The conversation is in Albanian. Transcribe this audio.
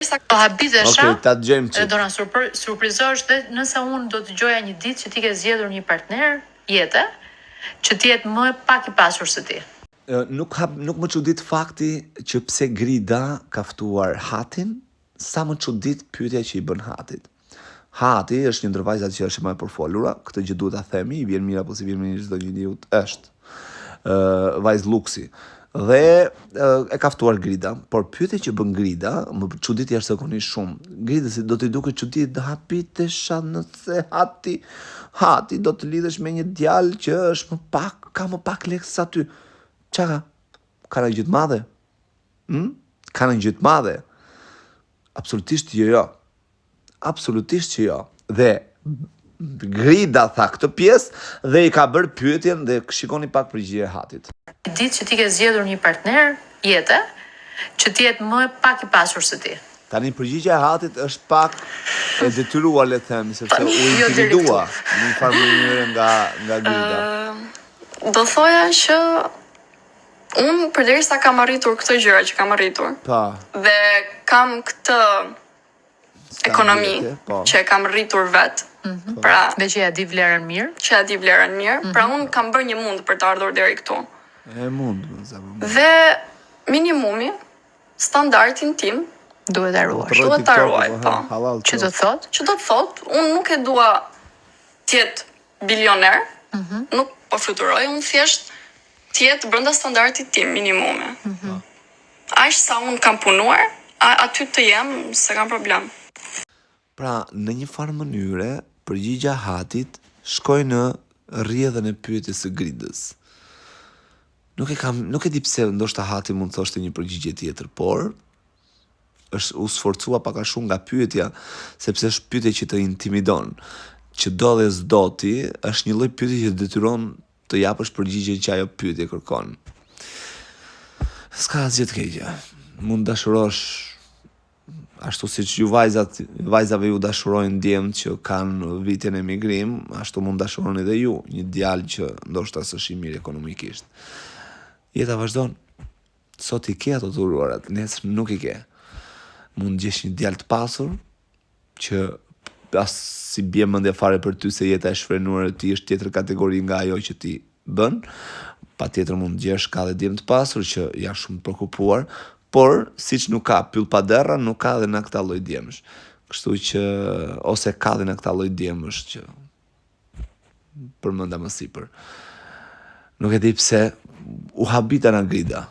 Po habitesha, Okej, ta dëgjojmë çik. do na surprizosh dhe nëse unë do të dëgjoja një ditë që ti ke zgjedhur një partner jete që ti jetë më pak i pasur se ti. Nuk më çudit fakti që pse Grida ka ftuar Hatin, sa më çudit pyetja që i bën Hatit. Hati është një ndër vajzat që është më e përfolura, këtë gjë duhet ta themi, i vjen mirë apo si vjen mirë çdo njeriu është vajzë luksi. Dhe e ka ftuar Grida, por pyetja që bën Grida më çudit jashtëzakonisht shumë. Grida si do t'i duket çudit të habitesha nëse Hati do të lidhesh me një djalë që është ka më pak lekë se aty. Çka? Ka një gjë të madhe? Ka një gjë të madhe? Absolutisht jo. Absolutisht që jo. Dhe Grida tha këtë pjesë dhe i ka bërë pyetjen dhe shikoni pak përgjigje Hatit. Ditë që ti ke zgjedhur një partner jete që ti jetë më pak i pasur se ti. Tani përgjigjja e Hatit është pak e detyruar, le të themi, sepse u intimidua në një farë mënyrë nga Grida. Do thoja që unë përderisa kam arritur këto gjëra që kam arritur. Dhe kam këtë ekonomi që e kam rritur vetë. Pra, dhe që ja di vlerën mirë. Pra unë kam bërë një mund për të ardhur deri këtu. E mund. Dhe minimumi, standardin tim duhet ta ruash. Duhet ta ruaj, po. Që do të thotë, unë nuk e dua të jetë bilioner, nuk po fluturoj, unë thjesht të jetë brenda standardit tim minimumi. Aq sa unë kam punuar, aty të jem, se kam problem. Pra, në një farë mënyre, përgjigja Hatit shkoi në rrjedhën e pyetjes së Gridës. Nuk e di pse ndoshta Hati mund të thoshte një përgjigje tjetër, por u sforcua pak a shumë nga pyetja, sepse është pyetje që të intimidon. Që do dhe s'do ti, është një lloj pyetje që detyron të japësh përgjigjen që ajo pyetje kërkon. S'ka asgjë të keqe. Mund dashurosh ashtu siç ju vajzave ju dashurojnë djemt që kanë vitin e emigrim, ashtu mund dashuroni edhe ju një djalë që ndoshta s'është i mirë ekonomikisht. Jeta vazhdon. Sot i ke ato të uruarat, nesër nuk i ke. Mund gjesh një djalë të pasur që as si bie mendja fare për ty se jeta e shfrenuar e ti është tjetër kategori nga ajo që ti bën. Patjetër mund gjesh ka dhe djem të pasur që janë shumë të përkupuar, por siç nuk ka pyll pa derra, nuk ka dhe në këta lloj djemësh. Kështu që ose ka dhe në këta lloj djemësh që përmenda më sipër. Nuk e di pse u habita nga Grida.